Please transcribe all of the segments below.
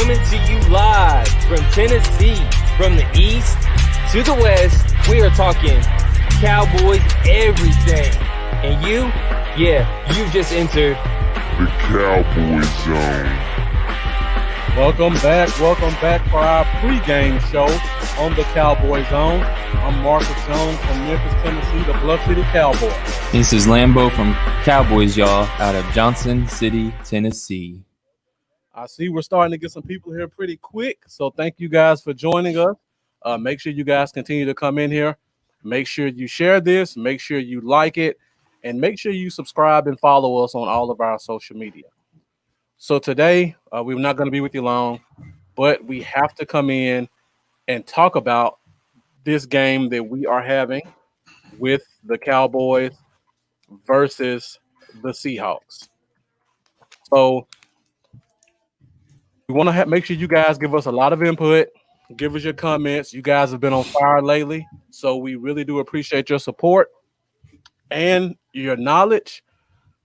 Coming to you live from Tennessee, from the east to the west. We are talking Cowboys everything. And you just entered the Cowboy Zone. Welcome back for our pregame show on the Cowboy Zone. I'm Marcus Jones from Memphis, Tennessee, the Bluff City Cowboys. This is Lambo from Cowboys, y'all, out of Johnson City, Tennessee. I see we're starting to get some people here pretty quick, so thank you guys for joining us. Make sure you guys continue to come in here. Make sure you share this, make sure you like it, and make sure you subscribe and follow us on all of our social media. So today, we're not going to be with you long, but we have to come in and talk about this game that we are having with the Cowboys versus the Seahawks. So we want to make sure you guys give us a lot of input, give us your comments. You guys have been on fire lately, so we really do appreciate your support and your knowledge.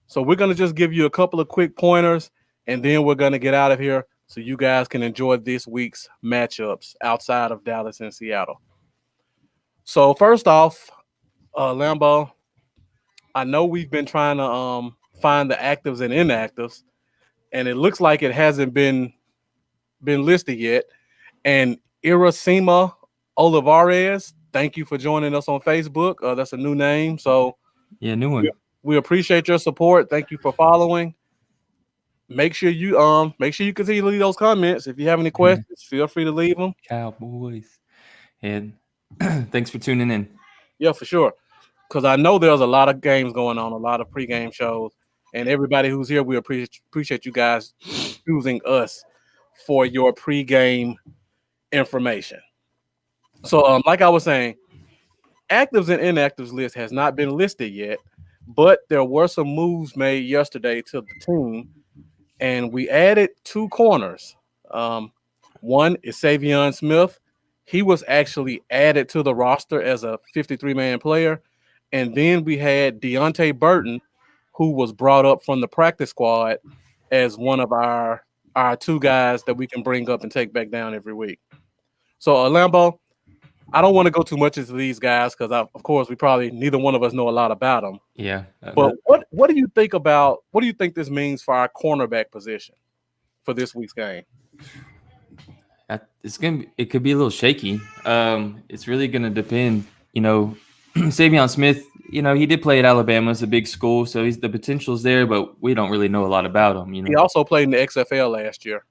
So we're going to just give you a couple of quick pointers, and then we're going to get out of here so you guys can enjoy this week's matchups outside of Dallas and Seattle. So first off, Lambo, I know we've been trying to find the actives and inactives, and it looks like it hasn't been listed yet. And Iracema Olivares, thank you for joining us on Facebook. That's a new name. So yeah, new one. We appreciate your support. Thank you for following. Make sure you continue to leave those comments. If you have any questions, feel free to leave them. Cowboys. And thanks for tuning in. Yeah, for sure. Because I know there's a lot of games going on, a lot of pregame shows. And everybody who's here, we appreciate you guys choosing us for your pregame information. So, like I was saying, actives and inactives list has not been listed yet, but there were some moves made yesterday to the team, and we added two corners. One is Savion Smith. He was actually added to the roster as a 53-man player. And then we had Deontay Burton, who was brought up from the practice squad as one of our two guys that we can bring up and take back down every week. So, Lambo, I don't want to go too much into these guys because, of course, we probably neither one of us know a lot about them. Yeah. But what do you think this means for our cornerback position for this week's game? It could be a little shaky. It's really gonna depend. Savion Smith, he did play at Alabama. It's a big school, so the potential's there, but we don't really know a lot about him. He also played in the XFL last year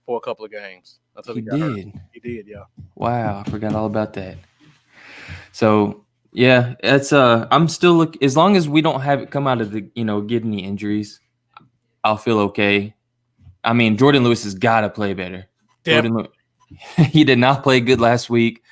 for a couple of games. He did. He did, yeah. Wow, I forgot all about that. So yeah, it's I'm still as long as we don't have it come out of the get any injuries, I'll feel okay. I mean, Jordan Lewis has got to play better. He did not play good last week,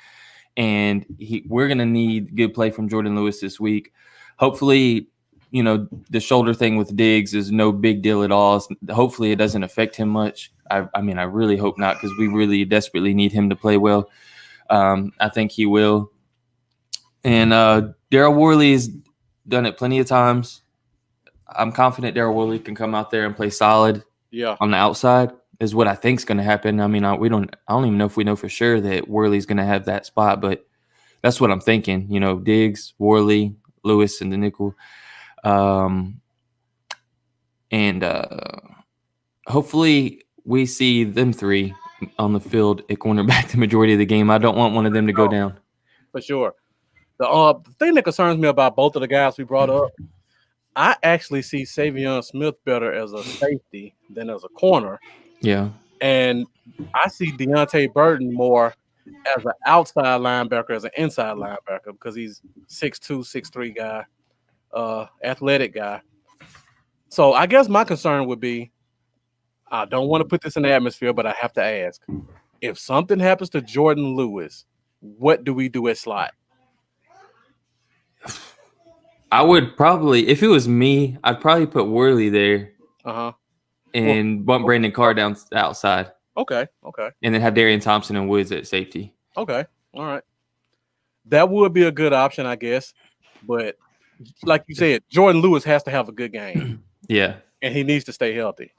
and we're going to need good play from Jordan Lewis this week. Hopefully, the shoulder thing with Diggs is no big deal at all. Hopefully, it doesn't affect him much. I really hope not because we really desperately need him to play well. I think he will. And Daryl Worley's done it plenty of times. I'm confident Daryl Worley can come out there and play solid on the outside. Is what I think is going to happen. I mean, I don't even know if we know for sure that Worley's going to have that spot, but that's what I'm thinking. Diggs, Worley, Lewis, and the nickel, and hopefully we see them three on the field at cornerback the majority of the game. I don't want one of them to go down. For sure. The thing that concerns me about both of the guys we brought up, I actually see Savion Smith better as a safety than as a corner. Yeah. And I see Deontay Burton more as an outside linebacker, as an inside linebacker, because he's 6'2", 6'3" guy, athletic guy. So I guess my concern would be, I don't want to put this in the atmosphere, but I have to ask, if something happens to Jordan Lewis, what do we do at slot? I would probably, if it was me, I'd probably put Worley there. And bump Brandon Carr down outside. Okay. And then have Darian Thompson and Woods at safety. Okay. All right. That would be a good option, I guess. But like you said, Jordan Lewis has to have a good game. Yeah. And he needs to stay healthy.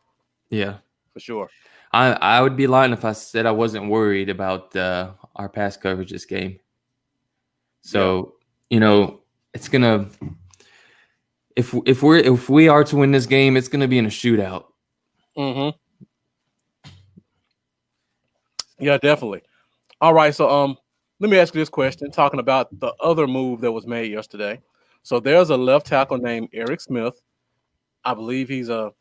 Yeah. For sure. I would be lying if I said I wasn't worried about our pass coverage this game. So it's gonna if we are to win this game, it's gonna be in a shootout. Mm-hmm. Yeah, definitely. All right, so let me ask you this question. Talking about the other move that was made yesterday. So there's a left tackle named Eric Smith. I believe he's a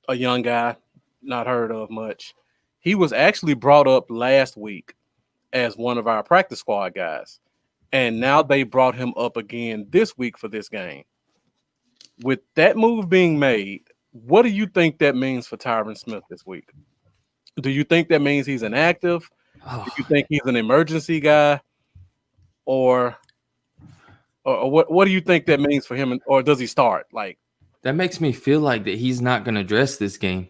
young guy, not heard of much. He was actually brought up last week as one of our practice squad guys. And now they brought him up again this week for this game. With that move being made, what do you think that means for Tyron Smith this week? Do you think that means he's inactive? Oh, Do you think he's an emergency guy? Or what do you think that means for him? Or does he start? Like, that makes me feel like that he's not gonna dress this game,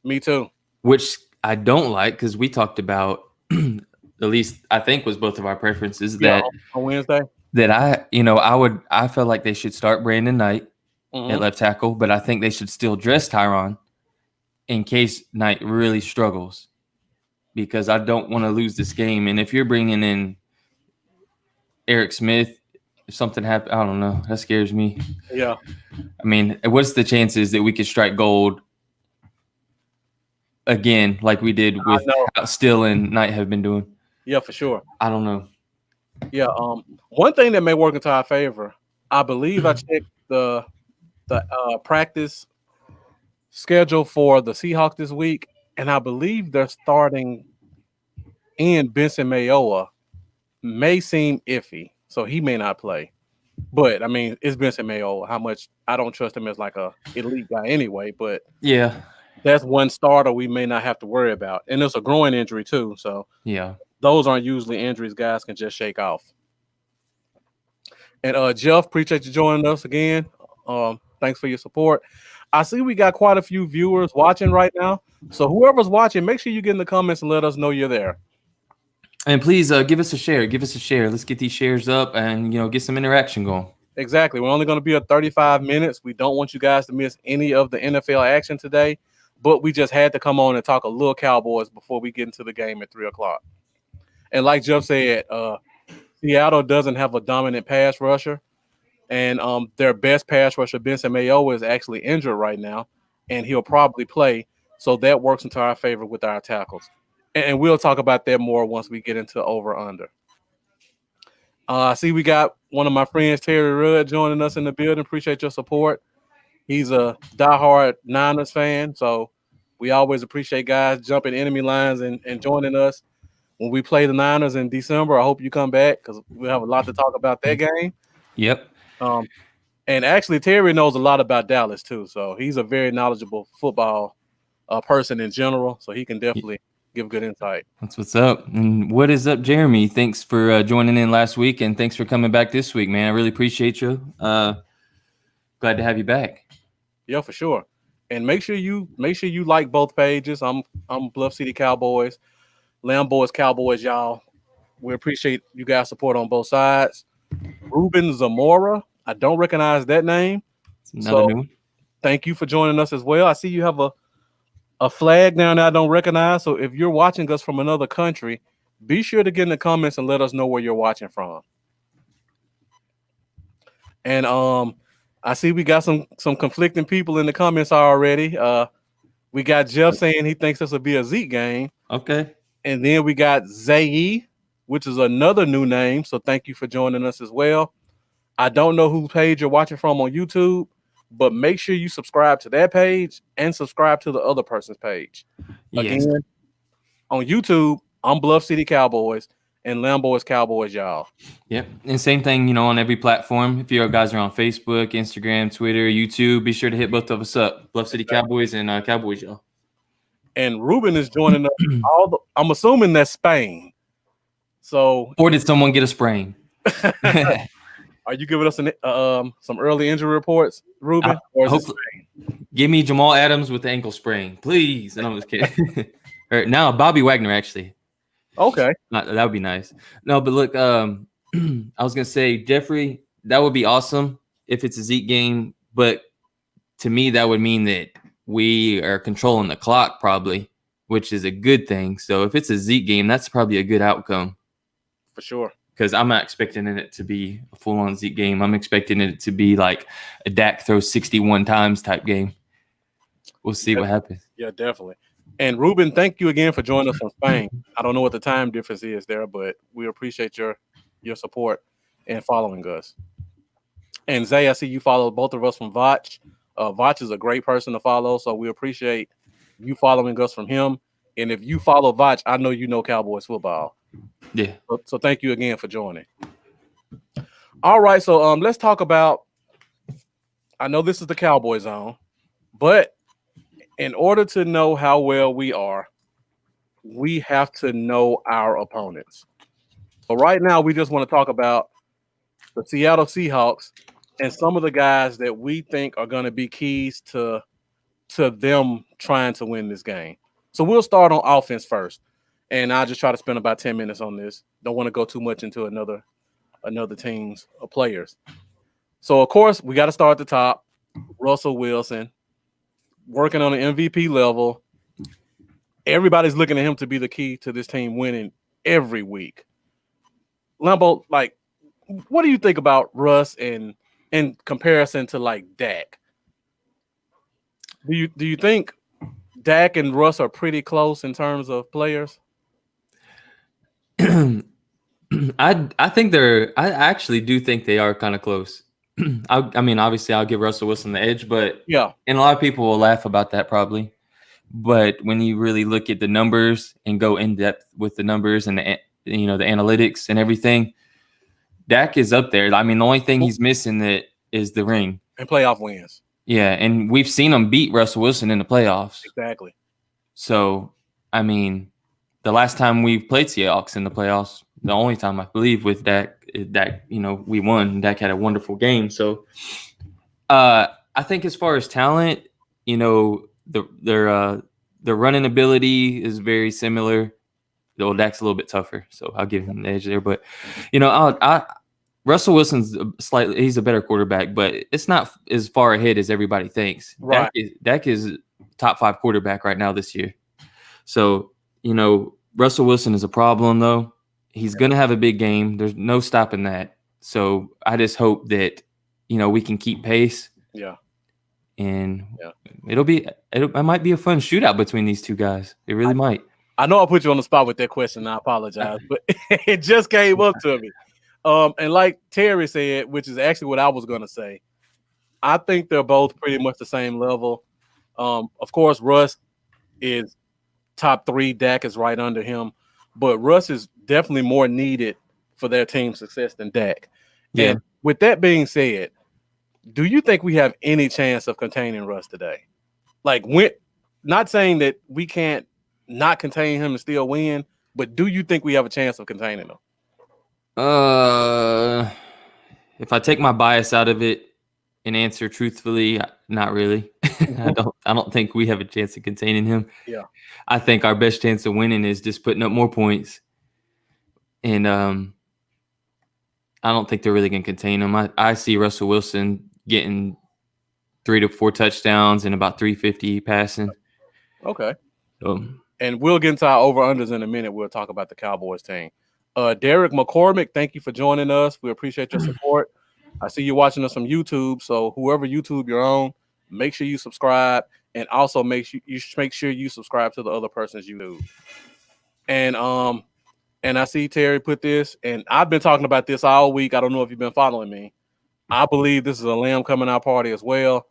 me too. which I don't like because we talked about at least I think was both of our preferences Yeah, that on Wednesday. that I felt like they should start Brandon Knight at left tackle, but I think they should still dress Tyron in case Knight really struggles, because I don't want to lose this game. And if you're bringing in Eric Smith, if something happens, I don't know. That scares me. Yeah. I mean, what's the chances that we could strike gold again like we did with how Still and Knight have been doing? Yeah, for sure. I don't know. Yeah. One thing that may work into our favor, I believe I checked the practice schedule for the Seahawks this week, and I believe they're starting in Benson Mayowa. May seem iffy, so he may not play. But I mean, it's Benson Mayowa. How much I don't trust him as like a elite guy anyway. But Yeah. that's one starter we may not have to worry about, and it's a groin injury too. So Yeah. those aren't usually injuries guys can just shake off. And Jeff, appreciate you joining us again. Thanks for your support. I see we got quite a few viewers watching right now. So whoever's watching, make sure you get in the comments and let us know you're there. And please give us a share. Give us a share. Let's get these shares up and get some interaction going. Exactly. We're only going to be at 35 minutes. We don't want you guys to miss any of the NFL action today, but we just had to come on and talk a little Cowboys before we get into the game at 3 o'clock. And like Jeff said, Seattle doesn't have a dominant pass rusher, and their best pass rusher, Benson Mayowa, is actually injured right now, and he'll probably play. So that works into our favor with our tackles. And we'll talk about that more once we get into over-under. I see we got one of my friends, Terry Rudd, joining us in the building. Appreciate your support. He's a diehard Niners fan, so we always appreciate guys jumping enemy lines and joining us when we play the Niners in December. I hope you come back because we'll have a lot to talk about that game. Yep. And actually, Terry knows a lot about Dallas too, so he's a very knowledgeable football person in general, so he can definitely give good insight. That's what's up. And what is up, Jeremy? Thanks for joining in last week, and thanks for coming back this week, man. I really appreciate you. Glad to have you back. Yeah, for sure. And make sure you like both pages. I'm Bluff City Cowboys, Lamb Boys Cowboys, y'all. We appreciate you guys' support on both sides. Ruben Zamora, I don't recognize that name. Another new one. Thank you for joining us as well. I see you have a flag down there I don't recognize. So if you're watching us from another country, be sure to get in the comments and let us know where you're watching from. And I see we got some conflicting people in the comments already. We got Jeff saying he thinks this will be a Zeke game. Okay. And then we got Zayi, which is another new name. So thank you for joining us as well. I don't know whose page you're watching from on YouTube, but make sure you subscribe to that page and subscribe to the other person's page. Yes. Again, on YouTube, I'm Bluff City Cowboys and Lamb Boys Cowboys, y'all. Yep. And same thing, on every platform. If you guys are on Facebook, Instagram, Twitter, YouTube, be sure to hit both of us up. Bluff City Cowboys and Cowboys, y'all. And Ruben is joining us. I'm assuming that's Spain. So, or did someone get a sprain? Are you giving us some early injury reports, Ruben? Or is give me Jamal Adams with the ankle sprain, please. And I'm just kidding. Or now Bobby Wagner, actually. Okay. That would be nice. No, but look, I was gonna say, Jeffrey, that would be awesome if it's a Zeke game, but to me, that would mean that we are controlling the clock probably which is a good thing. So if it's a Zeke game, that's probably a good outcome. For sure. Because I'm not expecting it to be a full-on Zeke game. I'm expecting it to be like a Dak throws 61 times type game. We'll see what happens. Yeah, definitely. And Ruben, thank you again for joining us from Spain. I don't know what the time difference is there, but we appreciate your support and following us. And Zay, I see you follow both of us from Vaughn. Vaughn is a great person to follow, so we appreciate you following us from him. And if you follow Vaughn, I know you know Cowboys football. Yeah. So thank you again for joining. All right, so let's talk about. I know this is the Cowboy zone, but in order to know how well we are, we have to know our opponents. So right now, we just want to talk about the Seattle Seahawks and some of the guys that we think are going to be keys to them trying to win this game. So we'll start on offense first, and I'll just try to spend about 10 minutes on this. Don't want to go too much into another team's players. So, of course, we got to start at the top. Russell Wilson, working on an MVP level. Everybody's looking at him to be the key to this team winning every week. Lambo, like, what do you think about Russ in comparison to like Dak? Do you think Dak and Russ are pretty close in terms of players? I think I actually do think they are kind of close. I mean, obviously, I'll give Russell Wilson the edge, but Yeah, and a lot of people will laugh about that probably. But when you really look at the numbers and go in depth with the numbers and the analytics and everything, Dak is up there. I mean, the only thing he's missing is the ring and playoff wins. Yeah, and we've seen him beat Russell Wilson in the playoffs. Exactly. So, I mean, the last time we played Seahawks in the playoffs, the only time I believe with Dak, we won. Dak had a wonderful game. So, I think as far as talent, their running ability is very similar. Though Dak's a little bit tougher, so I'll give him the edge there. But Russell Wilson's he's a better quarterback, but it's not as far ahead as everybody thinks. Right. Dak is top 5 quarterback right now this year. So, Russell Wilson is a problem, though. He's going to have a big game. There's no stopping that. So I just hope that, we can keep pace. Yeah. And it might be a fun shootout between these two guys. It really might. I know I put you on the spot with that question. I apologize, but it just came up to me. And like Terry said, which is actually what I was going to say, I think they're both pretty much the same level. Of course, Russ is top 3. Dak is right under him. But Russ is definitely more needed for their team's success than Dak. Yeah. And with that being said, do you think we have any chance of containing Russ today? Like, not saying that we can't not contain him and still win, but do you think we have a chance of containing him? If I take my bias out of it and answer truthfully, not really. I don't think we have a chance of containing him. Yeah. I think our best chance of winning is just putting up more points. And I don't think they're really going to contain him. I see Russell Wilson getting 3 to 4 touchdowns and about 350 passing. Okay. And we'll get into our over-unders in a minute. We'll talk about the Cowboys team. Derek McCormick, thank you for joining us. We appreciate your support. I see you watching us from YouTube, so whoever YouTube you're on, make sure you subscribe, and also make sure you subscribe to the other person's YouTube. And I see Terry put this, and I've been talking about this all week. I don't know if you've been following me. I believe this is a lamb coming out party as well.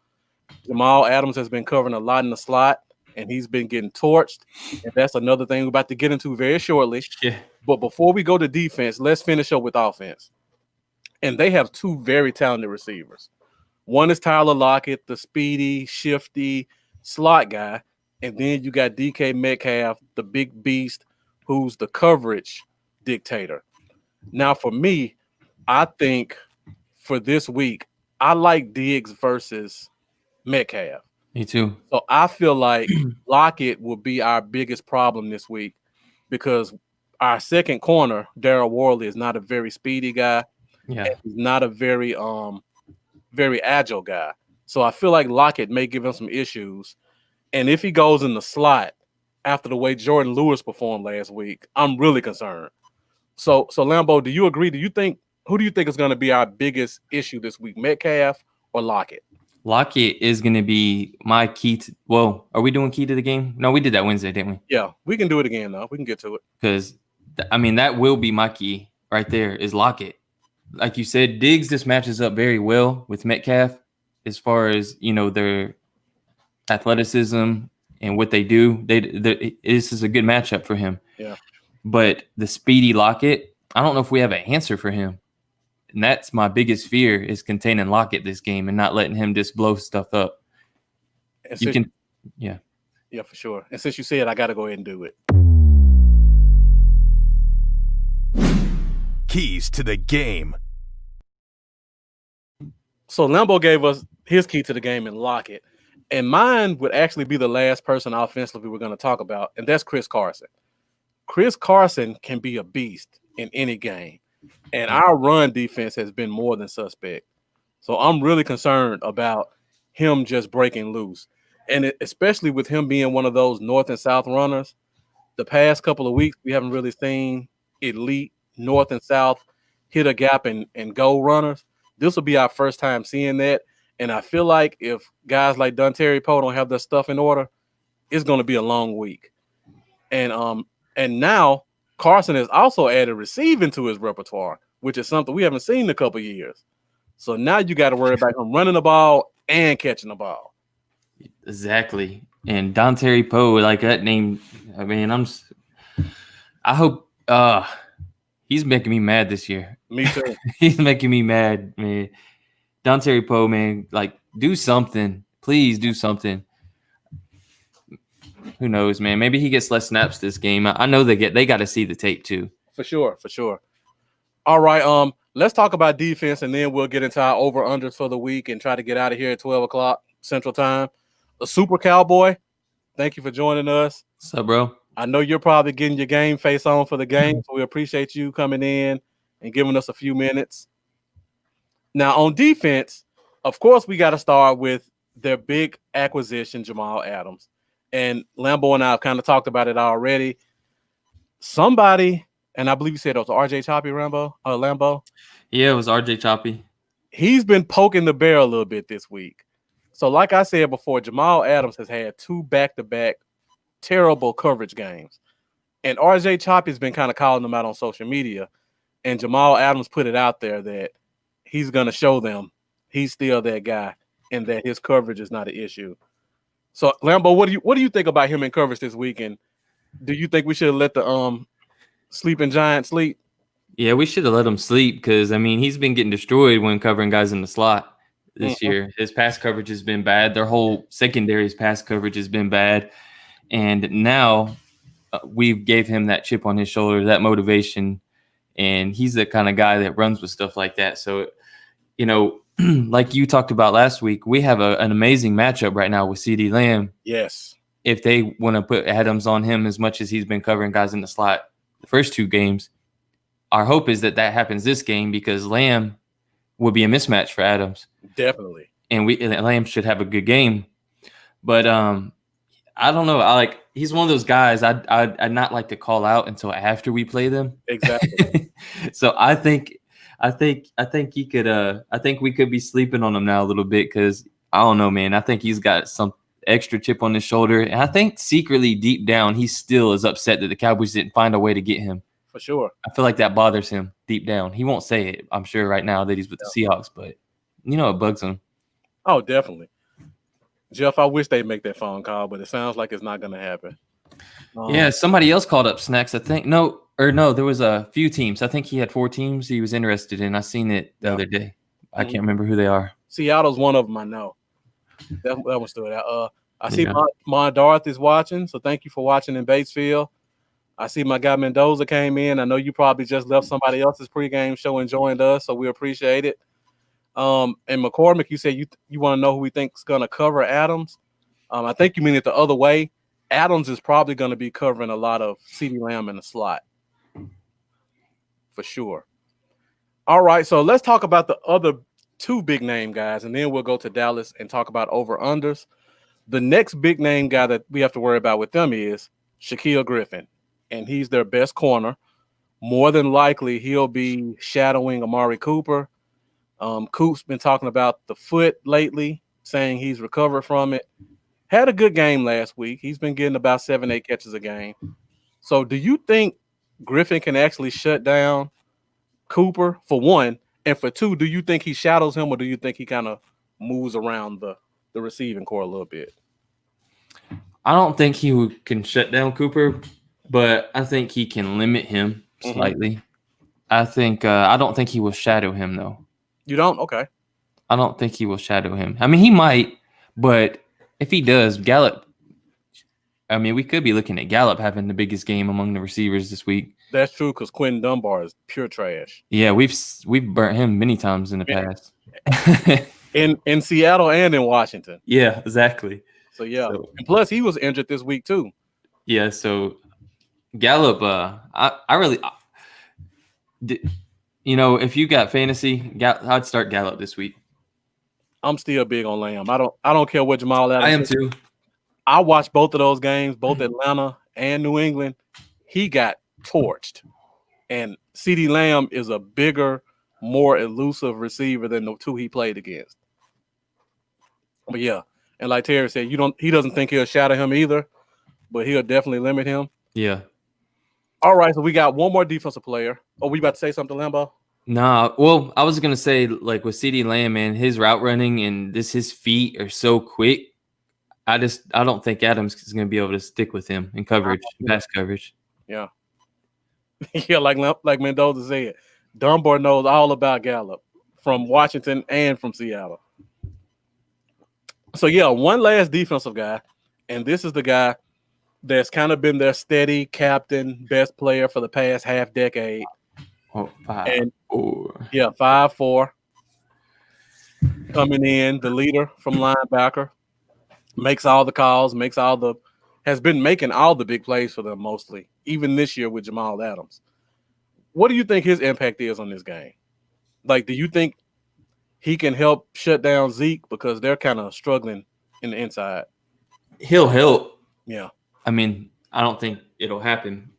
Jamal Adams has been covering a lot in the slot, and he's been getting torched. And that's another thing we're about to get into very shortly. Yeah. But before we go to defense, let's finish up with offense. And they have 2 very talented receivers. One is Tyler Lockett, the speedy, shifty slot guy. And then you got DK Metcalf, the big beast, who's the coverage dictator. Now, for me, I think for this week, I like Diggs versus Metcalf. Me too. So I feel like Lockett will be our biggest problem this week because our second corner, Darryl Worley, is not a very speedy guy. Yeah. He's not a very very agile guy. So I feel like Lockett may give him some issues. And if he goes in the slot, after the way Jordan Lewis performed last week, I'm really concerned. So Lambo, do you agree? Who do you think is going to be our biggest issue this week, Metcalf or Lockett? Lockett is going to be my key to. Well, are we doing key to the game? No, we did that Wednesday, didn't we? Yeah, we can do it again though. We can get to it. Because I mean, that will be my key right there. Is Lockett. Like you said, Diggs just matches up very well with Metcalf as far as their athleticism and what they do. This is a good matchup for him. Yeah. But the speedy Lockett, I don't know if we have an answer for him. And that's my biggest fear, is containing Lockett this game and not letting him just blow stuff up. Yeah, for sure. And since you said, I got to go ahead and do it. Keys to the game. So Lambo gave us his key to the game in Lockett. And mine would actually be the last person offensively we're going to talk about, and that's Chris Carson. Chris Carson can be a beast in any game. And our run defense has been more than suspect. So I'm really concerned about him just breaking loose. And especially with him being one of those north and south runners, the past couple of weeks, we haven't really seen elite north and south hit a gap and go runners. This will be our first time seeing that. And I feel like if guys like Dontari Poe don't have their stuff in order, it's going to be a long week. And now Carson has also added receiving to his repertoire, which is something we haven't seen in a couple of years. So now you got to worry about him running the ball and catching the ball. Exactly. And Dontari Poe, like that name, I mean, I hope he's making me mad this year. Me too. He's making me mad, man. Dontari Poe, man, like, do something. Please do something. Who knows, man? Maybe he gets less snaps this game. I know they got to see the tape too. For sure. All right, let's talk about defense, and then we'll get into our over-unders for the week and try to get out of here at 12 o'clock Central Time. The Super Cowboy, thank you for joining us. What's up, bro? I know you're probably getting your game face on for the game, so we appreciate you coming in and giving us a few minutes. Now, on defense, of course, we got to start with their big acquisition, Jamal Adams. And Lambo and I have kind of talked about it already. Somebody, and I believe you said it was RJ Choppy, Lambo? Yeah, it was RJ Choppy. He's been poking the bear a little bit this week. So like I said before, Jamal Adams has had 2 back-to-back terrible coverage games. And RJ Choppy's been kind of calling them out on social media. And Jamal Adams put it out there that he's going to show them he's still that guy and that his coverage is not an issue. So, Lambo, what do you think about him in coverage this week? And do you think we should have let the sleeping giant sleep? Yeah, we should have let him sleep because, I mean, he's been getting destroyed when covering guys in the slot this year. His pass coverage has been bad. Their whole secondary's pass coverage has been bad. And now we gave him that chip on his shoulder, that motivation, and he's the kind of guy that runs with stuff like that. So, like you talked about last week, we have an amazing matchup right now with CeeDee Lamb. Yes. If they want to put Adams on him as much as he's been covering guys in the slot the first 2 games, our hope is that happens this game because Lamb would be a mismatch for Adams. Definitely. And Lamb should have a good game. But I don't know. He's one of those guys I'd not like to call out until after we play them. Exactly. So I think he could. I think we could be sleeping on him now a little bit because I don't know, man. I think he's got some extra chip on his shoulder, and I think secretly deep down he still is upset that the Cowboys didn't find a way to get him. For sure. I feel like that bothers him deep down. He won't say it, I'm sure, right now that he's with the Seahawks, but it bugs him. Oh, definitely. Jeff, I wish they'd make that phone call, but it sounds like it's not going to happen. Yeah, somebody else called up Snacks, I think. No, there was a few teams. I think he had 4 teams he was interested in. I seen it the other day. I can't remember who they are. Seattle's one of them, I know. That one stood out. I see my Dorothy's watching, so thank you for watching in Batesville. I see my guy Mendoza came in. I know you probably just left somebody else's pregame show and joined us, so we appreciate it. And McCormick, you said you want to know who we think is going to cover Adams. I think you mean it the other way. Adams is probably going to be covering a lot of CeeDee Lamb in the slot. For sure. All right, so let's talk about the other 2 big name guys, and then we'll go to Dallas and talk about over-unders. The next big name guy that we have to worry about with them is Shaquille Griffin, and he's their best corner. More than likely, he'll be shadowing Amari Cooper. Coop's been talking about the foot lately, saying he's recovered from it. Had a good game last week. He's been getting about 7-8 catches a game. So do you think Griffin can actually shut down Cooper, for one? And for two, do you think he shadows him, or do you think he kind of moves around the receiving core a little bit? I don't think he can shut down Cooper, but I think he can limit him slightly. I don't think he will shadow him, though. You don't? Okay. I don't think he will shadow him. I mean, he might, but if he does, Gallup, I mean, we could be looking at Gallup having the biggest game among the receivers this week. That's true, because Quentin Dunbar is pure trash. Yeah, we've burnt him many times in the past. in Seattle and in Washington. Yeah, exactly. So, and plus he was injured this week too. Yeah, so Gallup, I really, if you got fantasy, I'd start Gallup this week. I'm still big on Lamb. I don't care what Jamal Adams. I am too. I watched both of those games, both Atlanta and New England. He got torched, and CeeDee Lamb is a bigger, more elusive receiver than the two he played against. But yeah, and like Terry said, he doesn't think he'll shadow him either, but he'll definitely limit him. Yeah. All right, so we got one more defensive player. Oh, we about to say something, Lambo? Nah, well, I was gonna say, like, with CeeDee Lamb, man, his route running and his feet are so quick. I don't think Adams is gonna be able to stick with him in coverage, pass coverage. Yeah. Yeah, like Mendoza said, Dunbar knows all about Gallup from Washington and from Seattle. So yeah, one last defensive guy, and this is the guy that's kind of been their steady captain, best player for the past half decade. Oh, 5'4". Yeah, 5'4". Coming in, the leader from linebacker, makes all the calls, has been making all the big plays for them mostly, even this year with Jamal Adams. What do you think his impact is on this game? Like, do you think he can help shut down Zeke, because they're kind of struggling in the inside? He'll help. Yeah. I mean, I don't think it'll happen.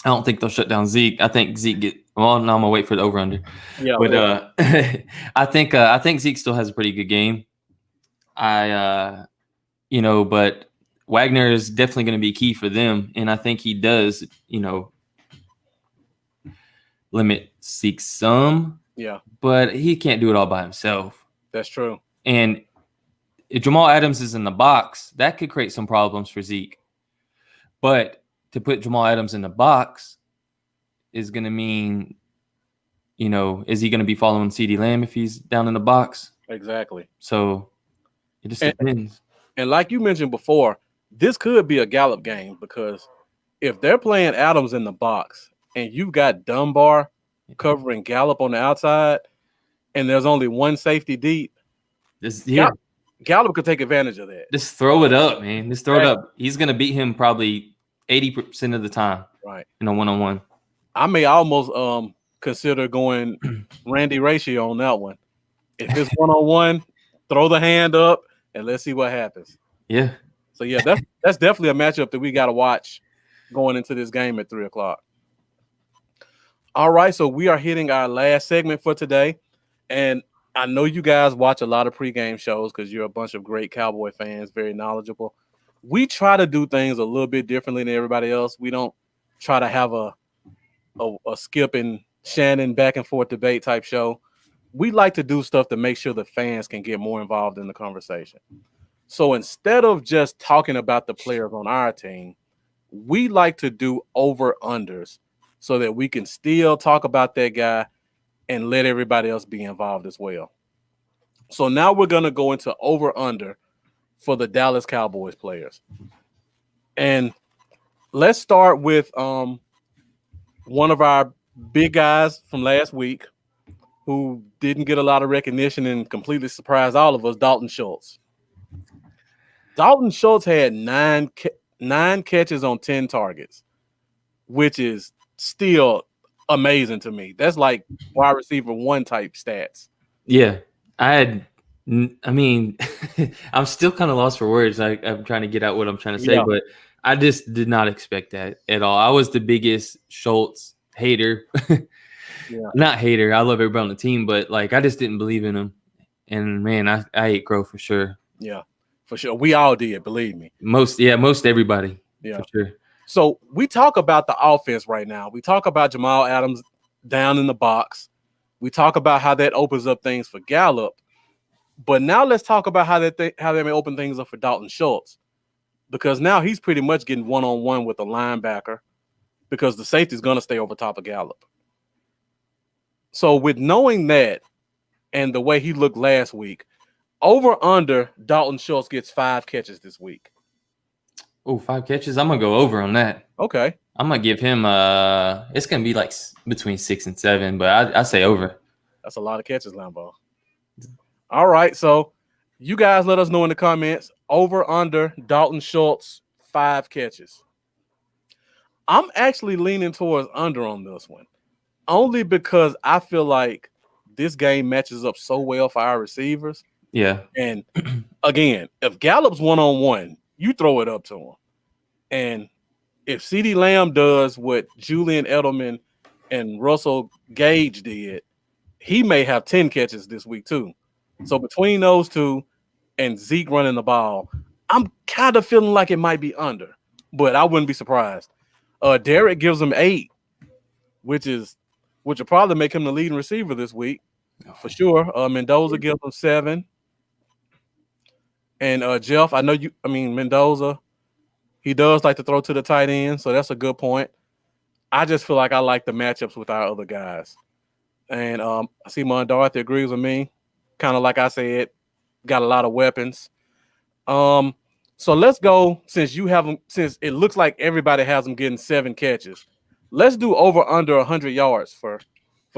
I don't think they'll shut down Zeke. I think Zeke now I'm gonna wait for the over under. Yeah, but I think Zeke still has a pretty good game. But Wagner is definitely going to be key for them, and I think he does, limit Zeke some. Yeah, but he can't do it all by himself. That's true. And if Jamal Adams is in the box, that could create some problems for Zeke. But to put Jamal Adams in the box is going to mean, is he going to be following CeeDee Lamb if he's down in the box? Exactly. So it just depends. And like you mentioned before, this could be a Gallup game, because if they're playing Adams in the box and you've got Dunbar covering Gallup on the outside and there's only one safety deep, Gallup could take advantage of that. Just throw it up, man. Just throw it up. He's going to beat him probably 80% of the time. Right. In a one-on-one. I may almost consider going Randy ratio on that one. If it's one-on-one, throw the hand up and let's see what happens. Yeah. So yeah, that's definitely a matchup that we got to watch going into this game at 3:00. All right, so we are hitting our last segment for today, and I know you guys watch a lot of pregame shows because you're a bunch of great Cowboy fans, very knowledgeable. We try to do things a little bit differently than everybody else. We don't try to have a Skip and Shannon back and forth debate type show. We like to do stuff to make sure the fans can get more involved in the conversation. So instead of just talking about the players on our team, we like to do over-unders so that we can still talk about that guy and let everybody else be involved as well. So now we're going to go into over-under for the Dallas Cowboys players. And let's start with one of our big guys from last week who didn't get a lot of recognition and completely surprised all of us, Dalton Schultz. Dalton Schultz had nine catches on 10 targets, which is still amazing to me. That's like wide receiver one type stats. Yeah. I'm still kind of lost for words. I'm trying to get out what I'm trying to say, but I just did not expect that at all. I was the biggest Schultz hater. Yeah. Not hater. I love everybody on the team, but like I just didn't believe in him. And man, I hate Crow for sure. Yeah, for sure. We all did, believe me. Most everybody. Yeah. For sure. So we talk about the offense right now. We talk about Jamal Adams down in the box. We talk about how that opens up things for Gallup. But now let's talk about how they may open things up for Dalton Schultz. Because now he's pretty much getting one-on-one with a linebacker because the safety is going to stay over top of Gallup. So with knowing that and the way he looked last week, over under Dalton Schultz gets 5 catches this week. Oh, 5 catches. I'm gonna go over on that. Okay. I'm gonna give him it's gonna be like between 6 and 7, but I say over. That's a lot of catches, Lambo. All right, so you guys let us know in the comments. Over under Dalton Schultz 5 catches. I'm actually leaning towards under on this one, only because I feel like this game matches up so well for our receivers. Yeah. And again, if Gallup's one-on-one, you throw it up to him. And if CeeDee Lamb does what Julian Edelman and Russell Gage did, he may have 10 catches this week too. So between those two and Zeke running the ball, I'm kind of feeling like it might be under, but I wouldn't be surprised. Derek gives him 8, which will probably make him the leading receiver this week for sure. Mendoza gives him 7. And Jeff, Mendoza, he does like to throw to the tight end, so that's a good point. I just feel like I like the matchups with our other guys. And I see Dorothy agrees with me. Kind of like I said, got a lot of weapons. So let's go, since it looks like everybody has them getting 7 catches. Let's do over under 100 yards for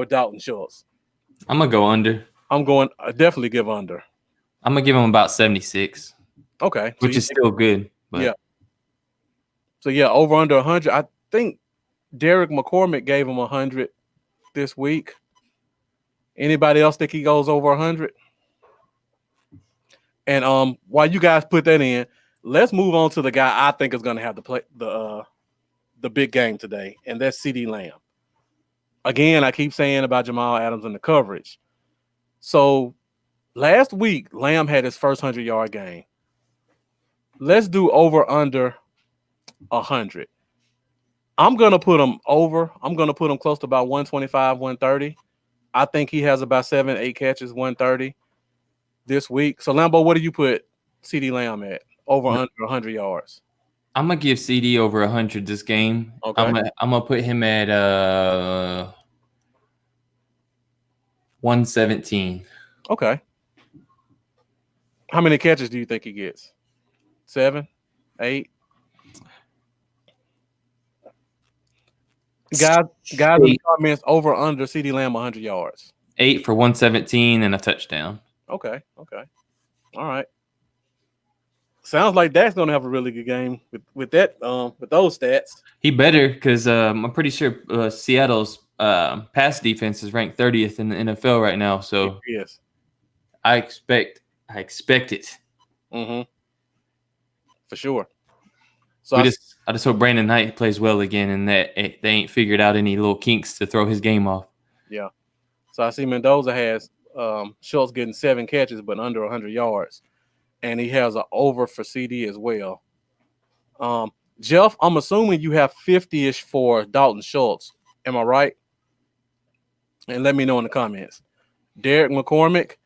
Dalton Schultz. I'm gonna go under. I definitely give under. I'm gonna give him about 76. Okay. Which is still good. But. Yeah. So yeah, over under 100. I think Derek McCormick gave him 100 this week. Anybody else think he goes over 100? And while you guys put that in, let's move on to the guy I think is going to have to play the big game today, and that's CeeDee Lamb. Again, I keep saying about Jamal Adams and the coverage. So last week, Lamb had his first 100-yard game. Let's do over under 100. I'm going to put him over. I'm going to put him close to about 125, 130. I think he has about 7, 8 catches, 130 this week. So, Lambo, what do you put CeeDee Lamb at? Over under 100 yards. I'm going to give CD over 100 this game. Okay. I'm going to put him at 117. Okay. How many catches do you think he gets? 7, 8? Guys in the comments, over under CeeDee Lamb 100 yards. 8 for 117 and a touchdown. Okay. All right. Sounds like Dak's going to have a really good game with those stats. He better, because I'm pretty sure Seattle's pass defense is ranked 30th in the NFL right now. So yes, I expect it. Mm-hmm. For sure. So I just hope Brandon Knight plays well again, and that they ain't figured out any little kinks to throw his game off. Yeah. So I see Mendoza has Schultz getting 7 catches, but under 100 yards. And he has an over for CD as well. Jeff, I'm assuming you have 50-ish for Dalton Schultz. Am I right? And let me know in the comments. Derek McCormick,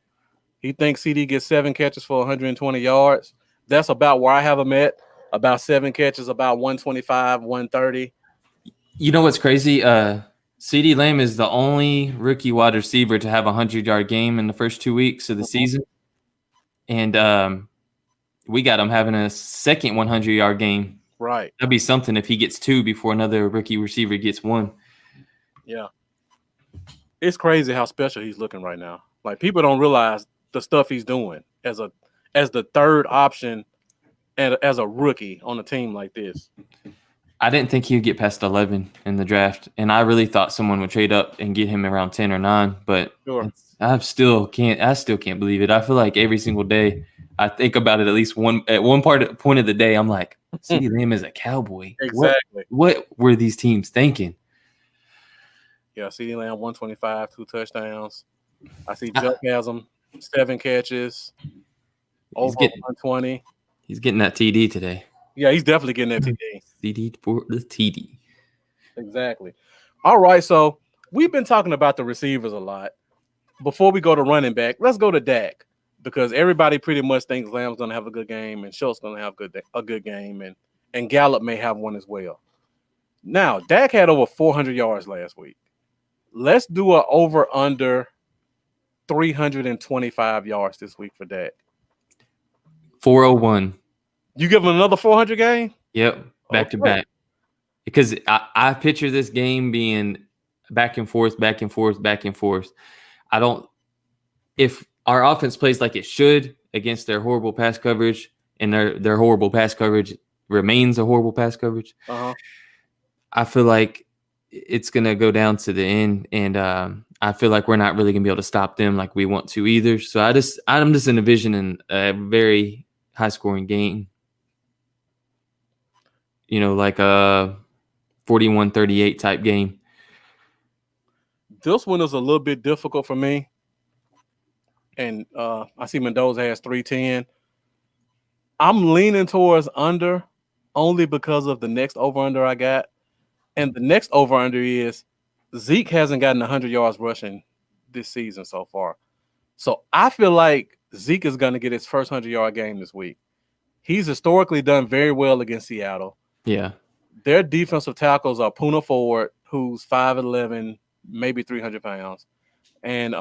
he thinks CD gets 7 catches for 120 yards. That's about where I have him at. About 7 catches, about 125, 130. You know what's crazy? CeeDee Lamb is the only rookie wide receiver to have a 100-yard game in the first 2 weeks of the season. And we got him having a second 100-yard game. Right. That'd be something if he gets 2 before another rookie receiver gets 1. Yeah. It's crazy how special he's looking right now. Like, people don't realize the stuff he's doing as the third option and as a rookie on a team like this. I didn't think he would get past 11 in the draft, and I really thought someone would trade up and get him around 10 or 9. But sure. I still can't believe it. I feel like every single day I think about it at least point of the day. I'm like, CeeDee Lamb is a Cowboy. Exactly. What were these teams thinking? Yeah, CeeDee Lamb 125, 2 touchdowns. I see Chuck has him 7 catches, over 120. He's getting that TD today. Yeah, he's definitely getting that TD. TD for the TD. Exactly. All right, so we've been talking about the receivers a lot. Before we go to running back, let's go to Dak because everybody pretty much thinks Lamb's going to have a good game and Schultz going to have a good game, and Gallup may have one as well. Now, Dak had over 400 yards last week. Let's do an over-under 325 yards this week for Dak. 401. You give him another 400 game? Yep, back to back. Because I picture this game being back and forth, back and forth, back and forth. If our offense plays like it should against their horrible pass coverage, and their horrible pass coverage remains a horrible pass coverage, I feel like it's going to go down to the end, and I feel like we're not really going to be able to stop them like we want to either. So I'm just envisioning a very high-scoring game. Like a 41-38 type game. This one is a little bit difficult for me. And I see Mendoza has 310. I'm leaning towards under only because of the next over-under I got. And the next over-under is Zeke hasn't gotten 100 yards rushing this season so far. So I feel like Zeke is going to get his first 100-yard game this week. He's historically done very well against Seattle. Yeah. Their defensive tackles are Poona Ford, who's 5'11", maybe 300 pounds, and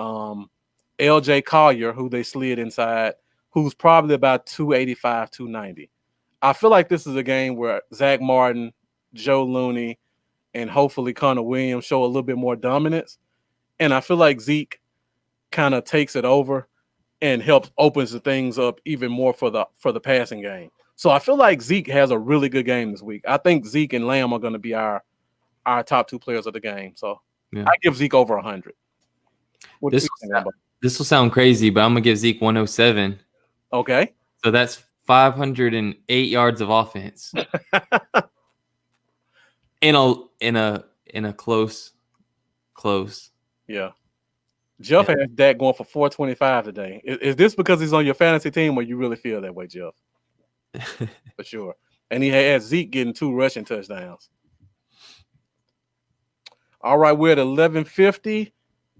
L.J. Collier, who they slid inside, who's probably about 285, 290. I feel like this is a game where Zach Martin, Joe Looney, and hopefully Connor Williams show a little bit more dominance. And I feel like Zeke kind of takes it over and opens the things up even more for the passing game. So I feel like Zeke has a really good game this week. I think Zeke and Lamb are going to be our top 2 players of the game. So yeah. I give Zeke over 100. This will sound crazy, but I'm going to give Zeke 107. Okay. So that's 508 yards of offense. in a close. Yeah. Jeff has Dak going for 425 today. Is this because he's on your fantasy team, or you really feel that way, Jeff? For sure. And he has Zeke getting 2 rushing touchdowns. All right, we're at 11:50.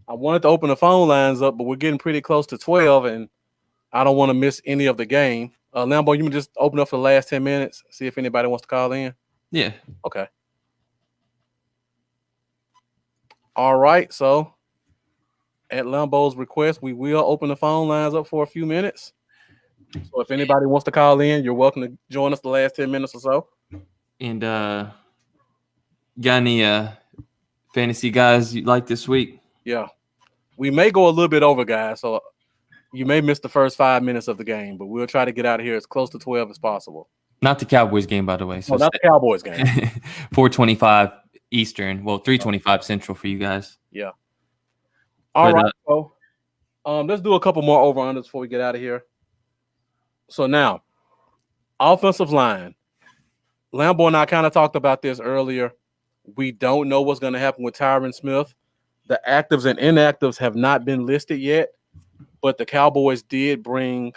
I wanted to open the phone lines up, but we're getting pretty close to 12, and I don't want to miss any of the game. Lambo, you can just open up for the last 10 minutes, see if anybody wants to call in. Yeah. Okay. All right, so at Lambo's request, we will open the phone lines up for a few minutes. So if anybody wants to call in, you're welcome to join us the last 10 minutes or so. And got any fantasy guys you like this week? Yeah. We may go a little bit over, guys, so you may miss the first 5 minutes of the game, but we'll try to get out of here as close to 12 as possible. Not the Cowboys game, by the way. So not the Cowboys game. 4:25 Eastern. Well, 3:25 Central for you guys. Yeah. All right. So let's do a couple more over-unders before we get out of here. So now, offensive line. Lambo and I kind of talked about this earlier. We don't know what's going to happen with Tyron Smith. The actives and inactives have not been listed yet, but the Cowboys did bring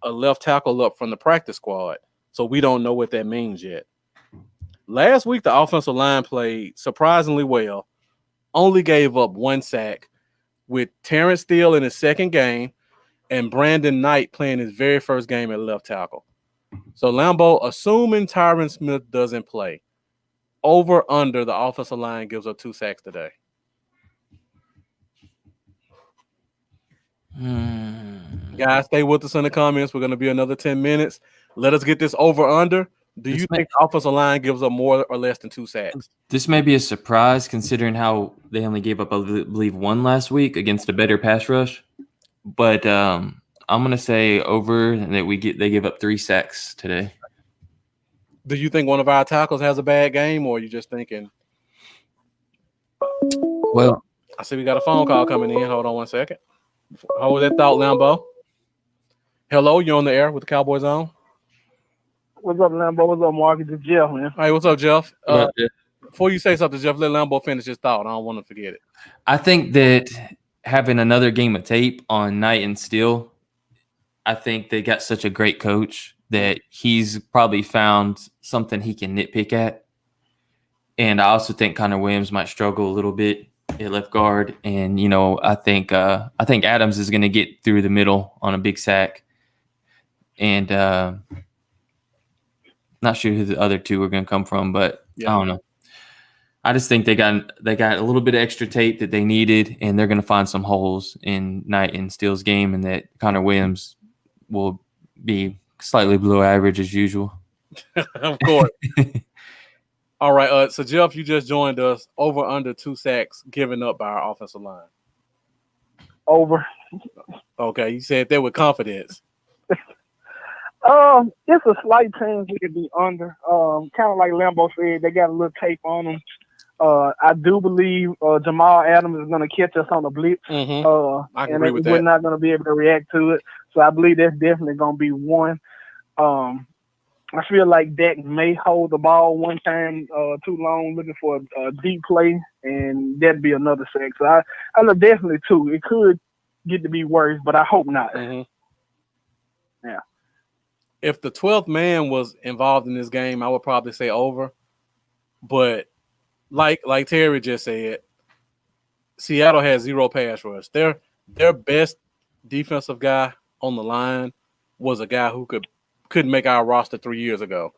a left tackle up from the practice squad, so we don't know what that means yet. Last week, the offensive line played surprisingly well, only gave up 1 sack, with Terrence Steele in his second game and Brandon Knight playing his very first game at left tackle. So, Lambo, assuming Tyron Smith doesn't play, over under the offensive line gives up 2 sacks today. Guys, stay with us in the comments. We're going to be another 10 minutes. Let us get this over under. Do you think the offensive line gives up more or less than 2 sacks? This may be a surprise considering how they only gave up, I believe, 1 last week against a better pass rush. But I'm going to say over and that they give up 3 sacks today. Do you think one of our tackles has a bad game, or are you just thinking? Well, I see we got a phone call coming in. Hold on 1 second. Hold that thought, Lambo. Hello, you're on the air with the Cowboys on. What's up, Lambo? What's up, Marcus? It's Jeff, man. Hey, what's up, Jeff? What about that? Before you say something, Jeff, let Lambo finish his thought. I don't want to forget it. I think that having another game of tape on Night and Steel, I think they got such a great coach that he's probably found something he can nitpick at. And I also think Connor Williams might struggle a little bit at left guard. And, I think Adams is going to get through the middle on a big sack. And not sure who the other two are going to come from, but I don't know. I just think they got a little bit of extra tape that they needed, and they're going to find some holes in Knight and Steele's game, and that Connor Williams will be slightly below average as usual. Of course. All right. So Jeff, you just joined us. Over under 2 sacks given up by our offensive line. Over. Okay, you said that with confidence. It's a slight chance we could be under. Kind of like Lambo said, they got a little tape on them. I do believe Jamal Adams is going to catch us on the blitz. I can agree with that. We're not going to be able to react to it. So I believe that's definitely going to be one. I feel like Dak may hold the ball one time too long, looking for a deep play, and that'd be another sack. So I know definitely 2. It could get to be worse, but I hope not. Yeah. If the 12th man was involved in this game, I would probably say over. But like Terry just said, Seattle has 0 pass rush. Their best defensive guy on the line was a guy who couldn't make our roster 3 years ago.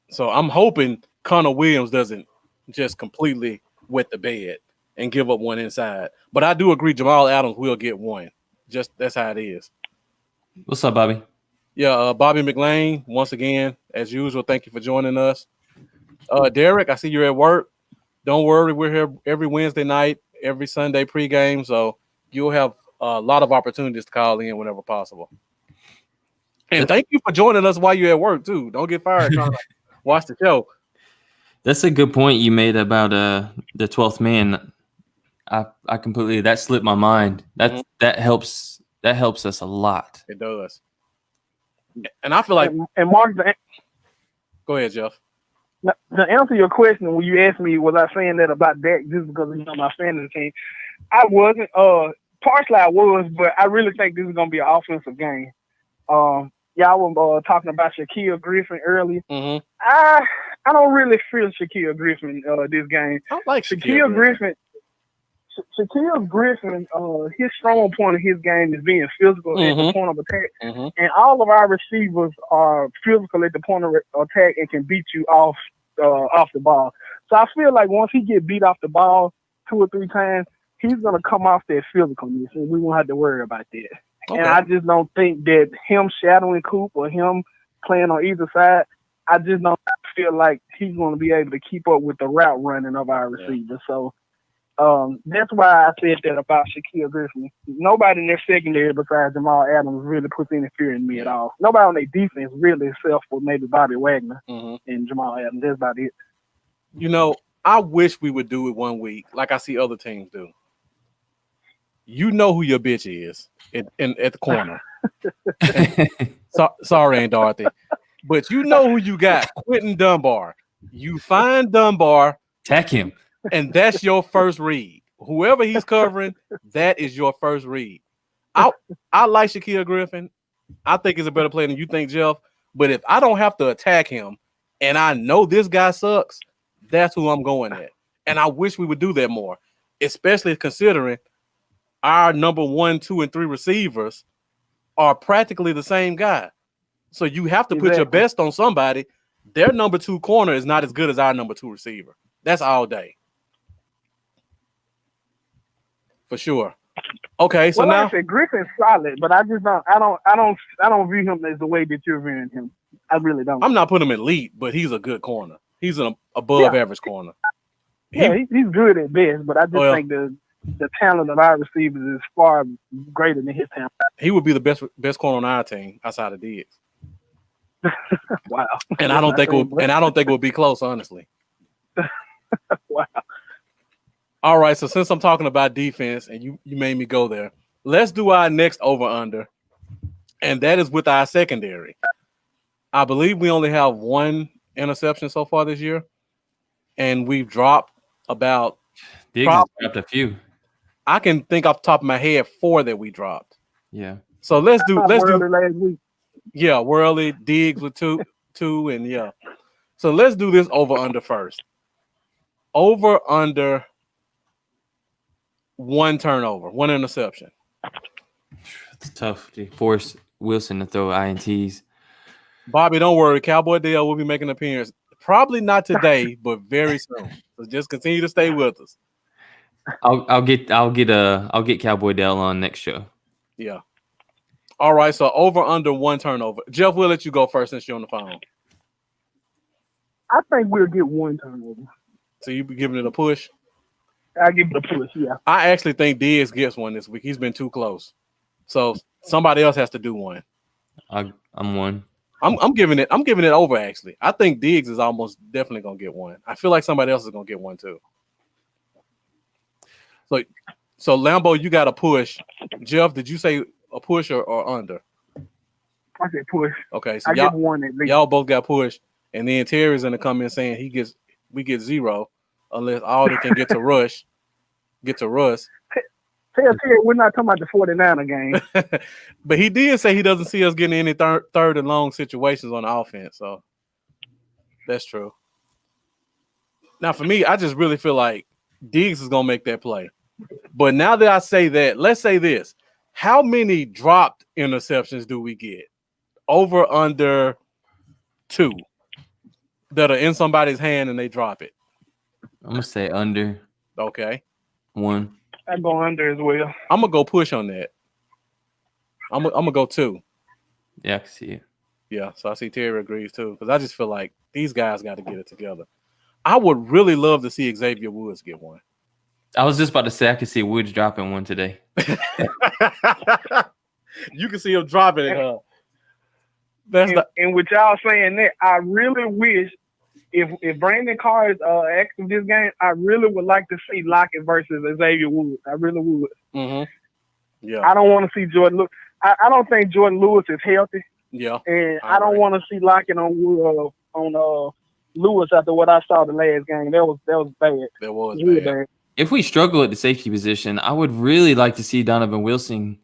So I'm hoping Connor Williams doesn't just completely wet the bed and give up one inside. But I do agree Jamal Adams will get one. Just that's how it is. What's up, Bobby? Yeah, Bobby McLean, once again, as usual, thank you for joining us. Derek, I see you're at work. Don't worry, we're here every Wednesday night, every Sunday pregame, so you'll have a lot of opportunities to call in whenever possible. And thank you for joining us while you're at work, too. Don't get fired trying to watch the show. That's a good point you made about the 12th man. I completely – that slipped my mind. That helps us a lot. It does. And I feel like – And Mark, go ahead, Jeff. To answer your question, when you asked me, was I saying that about Dak just because he's on my fantasy team? I wasn't. Partially I was, but I really think this is going to be an offensive game. Y'all were talking about Shaquille Griffin earlier. I don't really feel Shaquille Griffin this game. I like Shaquille Griffin. Shaquille Griffin, his strong point of his game is being physical at the point of attack. And all of our receivers are physical at the point of attack and can beat you off the ball. So I feel like once he get beat off the ball 2 or 3 times, he's going to come off that physicalness, and we won't have to worry about that. Okay. And I just don't think that him shadowing Coop or him playing on either side, I just don't feel like he's going to be able to keep up with the route running of our receivers. So that's why I said that about Shaquille Griffin. Nobody in their secondary besides Jamal Adams really puts any fear in me at all. Nobody on their defense really, except for maybe Bobby Wagner and Jamal Adams. That's about it. I wish we would do it one week like I see other teams do. You know who your bitch is at the corner. Sorry, Aunt Dorothy. But you know who you got, Quentin Dunbar. You find Dunbar. Attack him. And that's your first read. Whoever he's covering, that is your first read. I like Shaquille Griffin. I think he's a better player than you think, Jeff. But if I don't have to attack him and I know this guy sucks, that's who I'm going at. And I wish we would do that more, especially considering our number 1, 2, and 3 receivers are practically the same guy. So you have to put your best on somebody. Their number 2 corner is not as good as our number 2 receiver. That's all day. For sure. Okay, so now I said Griffin's solid, but I just don't view him as the way that you're viewing him. I really don't. I'm not putting him elite, but he's a good corner. He's an above average corner. He's good at best, but I just think the talent of our receivers is far greater than his talent. He would be the best corner on our team outside of Diggs. Wow. And I don't think it will be close, honestly. Wow. All right, so since I'm talking about defense and you made me go there, let's do our next over-under. and that is with our secondary. I believe we only have one interception so far this year, and we've dropped about. Diggs has dropped a few. I can think off the top of my head 4 that we dropped. Yeah. So let's do last week. Yeah, Worley, Diggs with two, and yeah. So let's do this over under first. Over under 1 turnover, 1 interception. It's tough to force Wilson to throw INTs. Bobby, don't worry. Cowboy Dale will be making an appearance. Probably not today, but very soon. So just continue to stay with us. I'll get Cowboy Dale on next show. Yeah. All right. So over under 1 turnover. Jeff, we'll let you go first since you're on the phone. I think we'll get 1 turnover. So you be giving it a push? I'll give it a push, yeah. I actually think Diggs gets one this week. He's been too close. So somebody else has to do one. I'm one. I'm giving it over actually. I think Diggs is almost definitely gonna get one. I feel like somebody else is gonna get one too. So Lambo, you got a push. Jeff, did you say a push or under? I said push. Okay, so I give 1 at least. Y'all both got push, and then Terry's in the comments saying we get 0 unless Alden can get to Russ. Tell Terry we're not talking about the 49er game. But he did say he doesn't see us getting any third and long situations on the offense. So that's true. Now, for me, I just really feel like Diggs is going to make that play. But now that I say that, let's say this. How many dropped interceptions do we get? Over, under 2 that are in somebody's hand and they drop it. I'm going to say under. Okay. 1. I go under as well. I'm going to go push on that. I'm going to go 2. Yeah, I can see it. Yeah, so I see Terry agrees too. Because I just feel like these guys got to get it together. I would really love to see Xavier Woods get one. I was just about to say I could see Woods dropping one today. You can see him dropping it, huh? And with y'all saying that, I really wish if Brandon Carr is active this game, I really would like to see Lockett versus Xavier Woods. I really would. Mm-hmm. Yeah. I don't want to see Jordan Lewis. I don't think Jordan Lewis is healthy. Yeah. And I don't want to see Lockett on Lewis after what I saw the last game. That was bad. That was really bad. If we struggle at the safety position, I would really like to see Donovan Wilson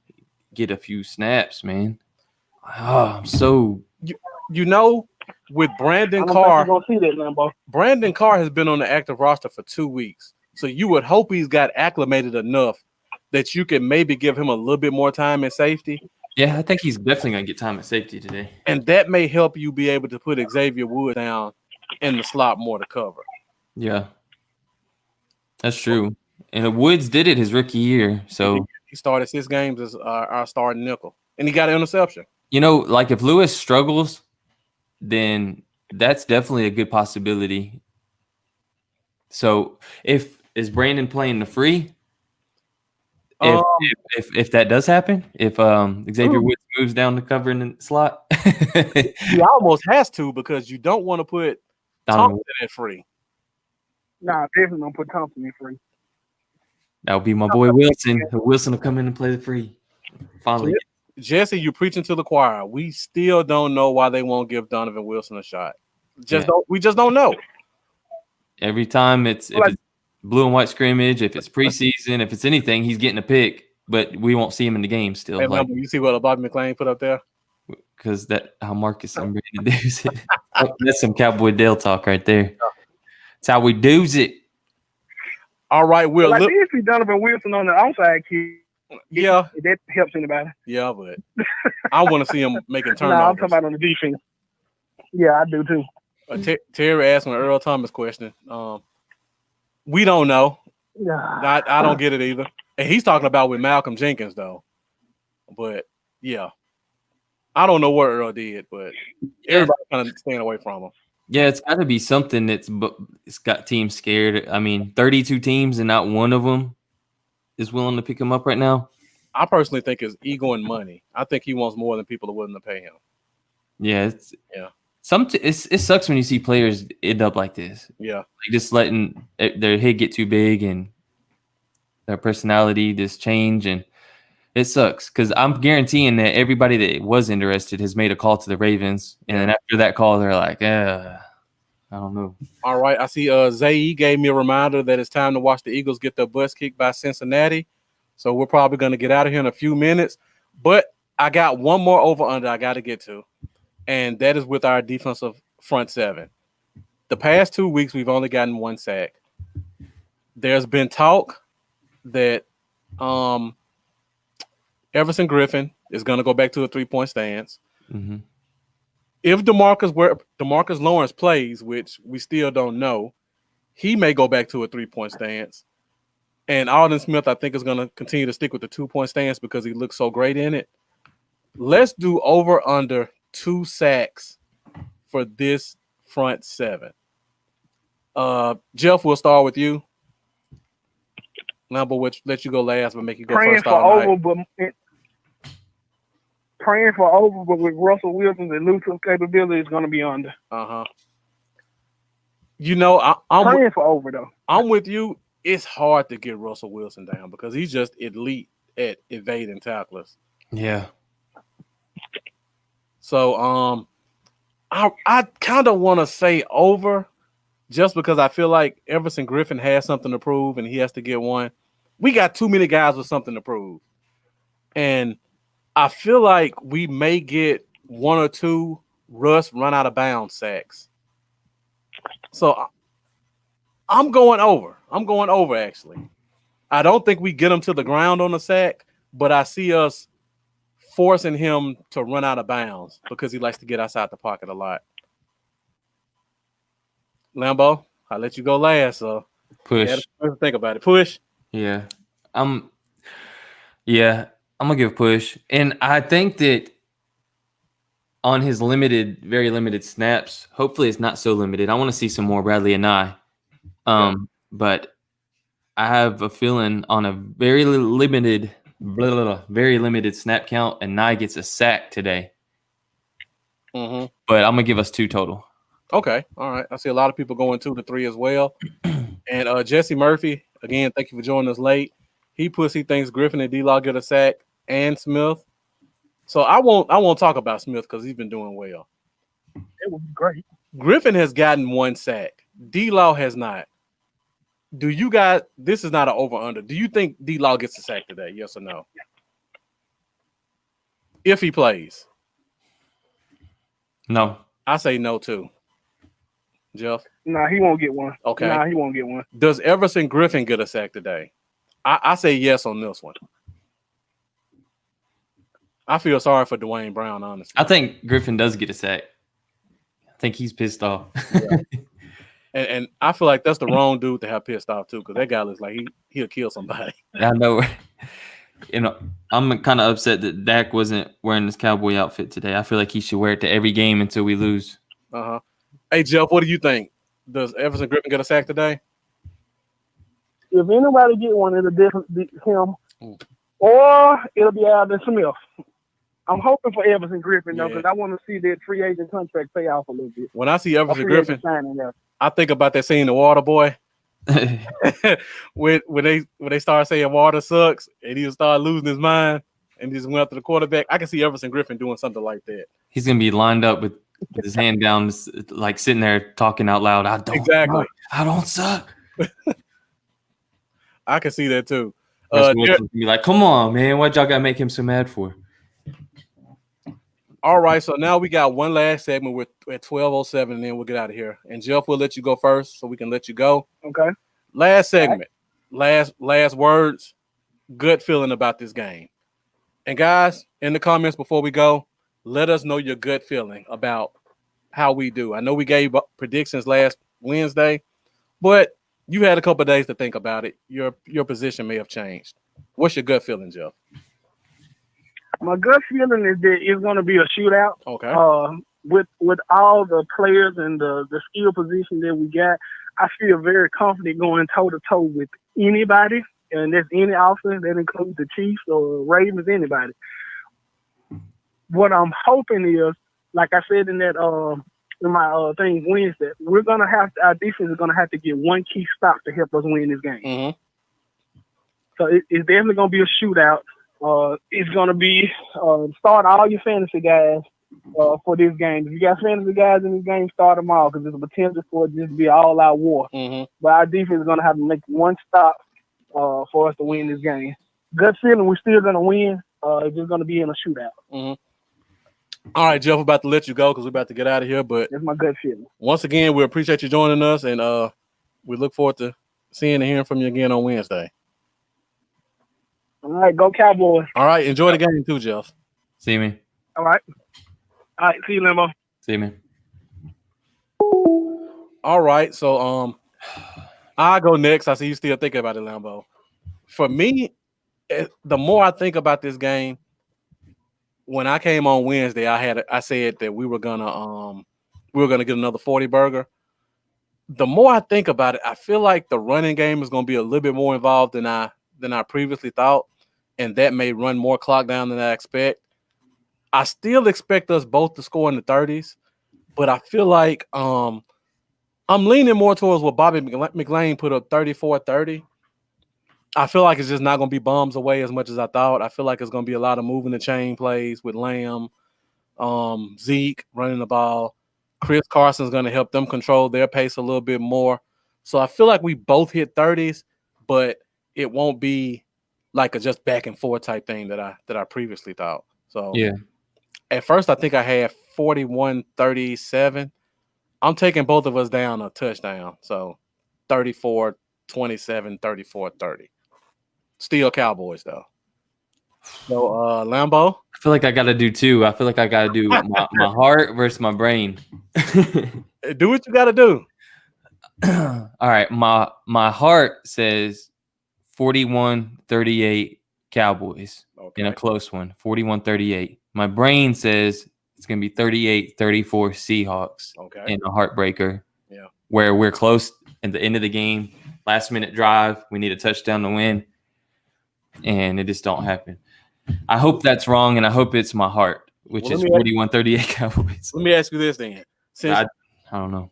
get a few snaps, man. Oh, I'm so with Brandon Carr. See that, Lambo. Brandon Carr has been on the active roster for 2 weeks. So you would hope he's got acclimated enough that you can maybe give him a little bit more time in safety. Yeah, I think he's definitely going to get time at safety today. And that may help you be able to put Xavier Woods down in the slot more to cover. Yeah. That's true. And Woods did it his rookie year. So he started 6 games as our starting nickel. And he got an interception. Like if Lewis struggles, then that's definitely a good possibility. So is Brandon playing the free? If that does happen, if Xavier Woods moves down to cover in the slot, he almost has to because you don't want to put Thompson at free. Nah, definitely don't put Thompson in free. That would be my boy Wilson. Wilson will come in and play the free. Finally. Jesse, you're preaching to the choir. We still don't know why they won't give Donovan Wilson a shot. We just don't know. Every time if it's blue and white scrimmage, if it's preseason, if it's anything, he's getting a pick, but we won't see him in the game still. Hey, you see what Bobby McClain put up there? Because how Marcus and Brandon does it. That's some Cowboy Dale talk right there. That's how we do's it. All right, Will. I did see Donovan Wilson on the outside kid. Yeah. If that helps anybody. Yeah, but I want to see him making turnovers. I'm talking about on the defense. Yeah, I do too. Terry asked an Earl Thomas question. We don't know. Yeah. I don't get it either. And he's talking about with Malcolm Jenkins, though. But, yeah. I don't know what Earl did, but everybody kind of staying away from him. Yeah, it's got to be something it's got teams scared. I mean, 32 teams and not one of them is willing to pick him up right now. I personally think it's ego and money. I think he wants more than people are willing to pay him. Yeah, it sucks when you see players end up like this. Yeah, like just letting their head get too big and their personality just change, and It sucks because I'm guaranteeing that everybody that was interested has made a call to the Ravens, and then after that call, they're like, I don't know. All right, I see Zay gave me a reminder that it's time to watch the Eagles get their butts kicked by Cincinnati. So we're probably going to get out of here in a few minutes. But I got one more over-under I got to get to, and that is with our defensive front seven. The past 2 weeks, we've only gotten 1 sack. There's been talk that Everson Griffin is going to go back to a 3-point stance. Mm-hmm. If DeMarcus Lawrence plays, which we still don't know, he may go back to a 3-point stance. And Aldon Smith, I think, is going to continue to stick with the 2-point stance because he looks so great in it. Let's do over under 2 sacks for this front seven. Jeff, we'll start with you. Number which let you go last, but make you go first all night. Praying for over, but with Russell Wilson's elusive capability, is going to be under. You know, I'm praying for over though. I'm with you. It's hard to get Russell Wilson down because he's just elite at evading tacklers. Yeah. So I kind of want to say over just because I feel like Everson Griffin has something to prove and he has to get one. We got too many guys with something to prove. And I feel like we may get 1 or 2 Russ run out of bounds sacks. So I'm going over. I'm going over, actually. I don't think we get him to the ground on the sack, but I see us forcing him to run out of bounds because he likes to get outside the pocket a lot. Lambo, I'll let you go last. So Push. Think about it. Push. Yeah. I'm gonna give push. And I think that on his very limited snaps, hopefully it's not so limited. I want to see some more Bradley and I. But I have a feeling on a very limited snap count, and Nye gets a sack today. Mm-hmm. But I'm gonna give us 2 total. Okay, all right. I see a lot of people going 2 to 3 as well. And Jesse Murphy, again, thank you for joining us late. He thinks Griffin and D-Law get a sack and Smith. So I won't talk about Smith because he's been doing well. It would be great. Griffin has gotten 1 sack. D-Law has not. Do you guys? This is not an over/under. Do you think D-Law gets a sack today? Yes or no? If he plays, no. I say no too. Jeff? Nah, he won't get one. Okay. Nah, he won't get one. Does Everson Griffin get a sack today? I say yes on this one. I feel sorry for Dwayne Brown, honestly. I think Griffin does get a sack. I think he's pissed off. Yeah. And I feel like that's the wrong dude to have pissed off too, because that guy looks like he'll kill somebody. I know. You know, I'm kind of upset that Dak wasn't wearing this Cowboy outfit today. I feel like he should wear it to every game until we lose. Hey, Jeff, what do you think? Does Everson Griffin get a sack today? If anybody get one, it'll definitely be him, or it'll be Aldon Smith. I'm hoping for Everson Griffin though, because I want to see that free agent contract pay off a little bit. When I see Everson Griffin, I think about that scene in The Water Boy. when they start saying water sucks and he'll start losing his mind and he just went after the quarterback. I can see Everson Griffin doing something like that. He's gonna be lined up with his hand down, like sitting there talking out loud. I don't suck. I can see that too. Be like, come on, man, what y'all gotta make him so mad for? All right, so now we got one last segment. We're at 12:07, and then we'll get out of here. And Jeff, we'll let you go first, so we can let you go. Okay. Last segment, last words, gut feeling about this game. And guys, in the comments before we go, let us know your gut feeling about how we do. I know we gave predictions last Wednesday, but you had a couple of days to think about it. Your position may have changed. What's your gut feeling, Jeff? My gut feeling is that it's going to be a shootout. Okay. With all the players and the skill position that we got, I feel very confident going toe-to-toe with anybody, and that's any offense. That includes the Chiefs or Ravens, anybody. What I'm hoping is, like I said in that in my thing Wednesday, our defense is going to have to get one key stop to help us win this game. Mm-hmm. So it's definitely going to be a shootout. It's gonna be start all your fantasy guys for this game. If you got fantasy guys in this game, start them all because there's a potential for it just to be an all-out war. But our defense is gonna have to make one stop for us to win this game. Gut feeling, we're still gonna win. It's just gonna be in a shootout. All right, Jeff, we're about to let you go because we're about to get out of here. But that's my gut feeling. Once again, we appreciate you joining us, and we look forward to seeing and hearing from you again on Wednesday. All right, go Cowboys. All right, enjoy the game too, Jeff. See me. All right, see you, Limbo. See me. All right, so I'll go next. I see you still thinking about it, Lambo. For me, the more I think about this game, when I came on Wednesday, I said that we were gonna get another 40 burger. The more I think about it, I feel like the running game is gonna be a little bit more involved than I previously thought, and that may run more clock down than I expect. I still expect us both to score in the 30s, but I feel like I'm leaning more towards what Bobby McLean put up 34-30. I feel like it's just not going to be bombs away as much as I thought. I feel like it's going to be a lot of moving the chain plays with Lamb, Zeke running the ball. Chris Carson's going to help them control their pace a little bit more. So I feel like we both hit 30s, but it won't be like a just back and forth type thing that I previously thought. So yeah, at first I think I had 41-37. I'm taking both of us down a touchdown. So 34-27, 34-30. Still Cowboys though. So Lambo. I feel like I got to do two. I feel like I got to do my heart versus my brain. Do what you got to do. All right, my heart says 41-38 Cowboys in a close one. 41-38. My brain says it's going to be 38-34 Seahawks in a heartbreaker. Yeah. Where we're close at the end of the game, last minute drive, we need a touchdown to win, and it just don't happen. I hope that's wrong, and I hope it's my heart, which is 41-38 Cowboys. Let me ask you this then. Since I don't know.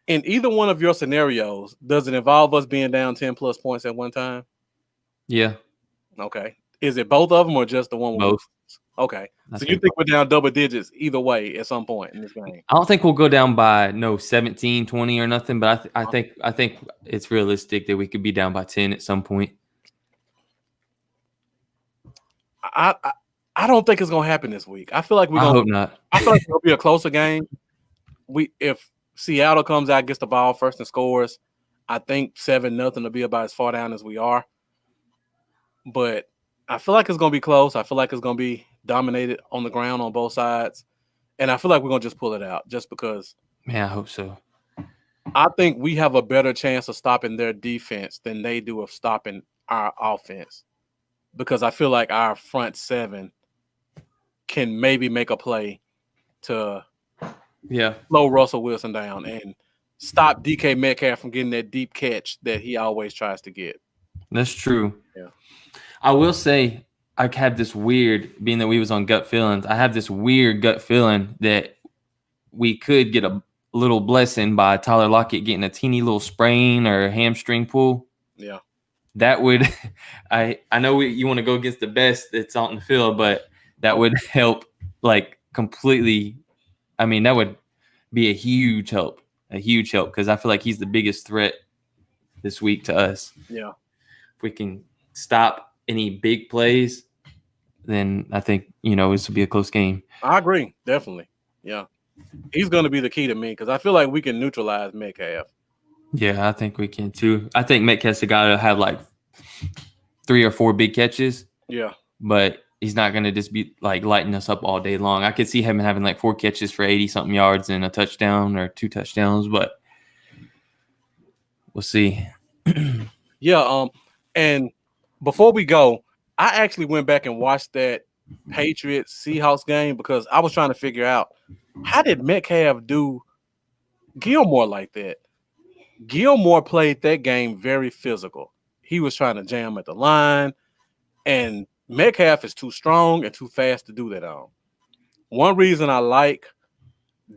In either one of your scenarios, does it involve us being down 10 plus points at one time? Yeah. Okay. Is it both of them or just the one? Both. Okay. So you think we're down double digits either way at some point in this game? I don't think we'll go down by 17, 20 or nothing, but I think it's realistic that we could be down by 10 at some point. I don't think it's gonna happen this week. I feel like I hope not. I feel like it'll be a closer game. If Seattle comes out, gets the ball first and scores, I think 7-0 will be about as far down as we are. But I feel like it's gonna be close. I feel like it's gonna be dominated on the ground on both sides. And I feel like we're gonna just pull it out just because. Man, I hope so. I think we have a better chance of stopping their defense than they do of stopping our offense. Because I feel like our front seven can maybe make a play to slow Russell Wilson down and stop DK Metcalf from getting that deep catch that he always tries to get. That's true. Yeah. I will say I had this weird, being that we was on gut feelings, I have this weird gut feeling that we could get a little blessing by Tyler Lockett getting a teeny little sprain or hamstring pull. Yeah. That would, I know you want to go against the best that's out in the field, but that would help like completely. I mean, that would be a huge help because I feel like he's the biggest threat this week to us. Yeah. If we can stop any big plays, then I think, this will be a close game. I agree. Definitely. Yeah. He's going to be the key to me because I feel like we can neutralize Metcalf. Yeah, I think we can too. I think Metcalf's the guy to have like 3 or 4 big catches. Yeah. But he's not going to just be like lighting us up all day long. I could see him having like 4 catches for 80-something yards and a touchdown or 2 touchdowns, but we'll see. Yeah. And before we go, I actually went back and watched that Patriots-Seahawks game because I was trying to figure out how did Metcalf do Gilmore like that? Gilmore played that game very physical. He was trying to jam at the line, and Metcalf is too strong and too fast to do that on. One reason I like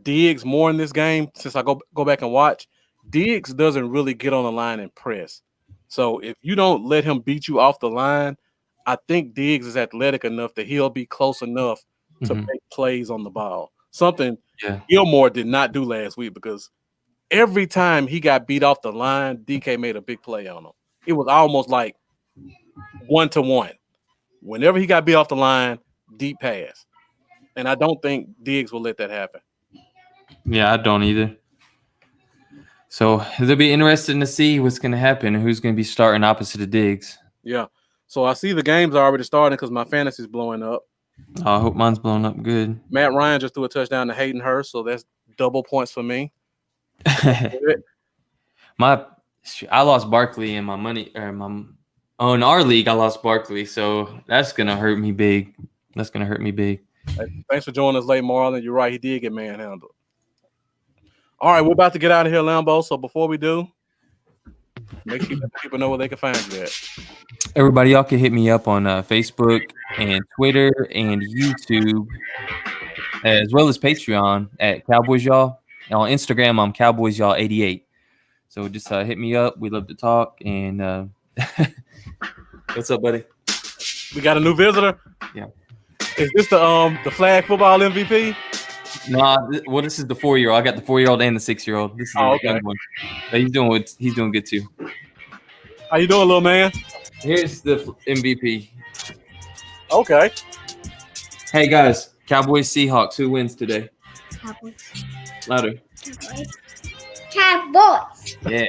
Diggs more in this game, since I go back and watch, Diggs doesn't really get on the line and press. So if you don't let him beat you off the line, I think Diggs is athletic enough that he'll be close enough to Mhm. make plays on the ball. Something Yeah. Gilmore did not do last week because every time he got beat off the line, DK made a big play on him. It was almost like 1-to-1. Whenever he got beat off the line, deep pass. And I don't think Diggs will let that happen. Yeah, I don't either. So it'll be interesting to see what's going to happen and who's going to be starting opposite of Diggs. Yeah. So I see the games are already starting because my fantasy's blowing up. I hope mine's blown up good. Matt Ryan just threw a touchdown to Hayden Hurst, so that's double points for me. I lost Barkley in my money in our league. I lost Barkley, so that's gonna hurt me big. Hey, thanks for joining us late, Marlon. You're right, he did get manhandled. All right, we're about to get out of here, Lambo. So before we do, make sure people know where they can find you at. Everybody, y'all can hit me up on Facebook and Twitter and YouTube, as well as Patreon at Cowboys Y'all. And on Instagram, I'm Cowboys Y'all 88. So just hit me up. We love to talk. And what's up, buddy? We got a new visitor. Yeah. Is this the flag football MVP? Nah, this is the 4-year-old. I got the 4-year-old and the 6-year-old. This is the young one. But he's doing good too. How you doing, little man? Here's the MVP. Okay. Hey guys, Cowboys Seahawks. Who wins today? Cowboys. Louder. Cowboys. Yeah.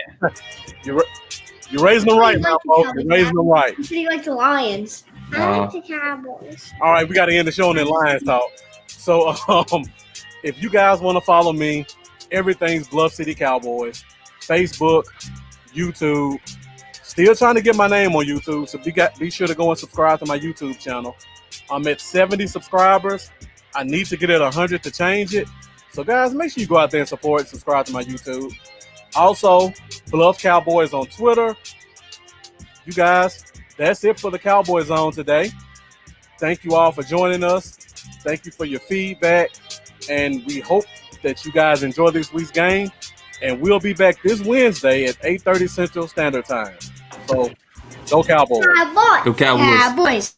You're raising them right now, folks. You're raising them right. You pretty like the Lions. I like the Cowboys. All right, we got to end the show and then Lions talk. So, if you guys want to follow me, everything's Bluff City Cowboys. Facebook, YouTube. Still trying to get my name on YouTube, so be sure to go and subscribe to my YouTube channel. I'm at 70 subscribers. I need to get it 100 to change it. So, guys, make sure you go out there and support and subscribe to my YouTube. Also, Bluff Cowboys on Twitter. You guys, that's it for the Cowboy Zone today. Thank you all for joining us. Thank you for your feedback. And we hope that you guys enjoy this week's game. And we'll be back this Wednesday at 8:30 Central Standard Time. So, go Cowboys. Cowboys. Go Cowboys. Cowboys.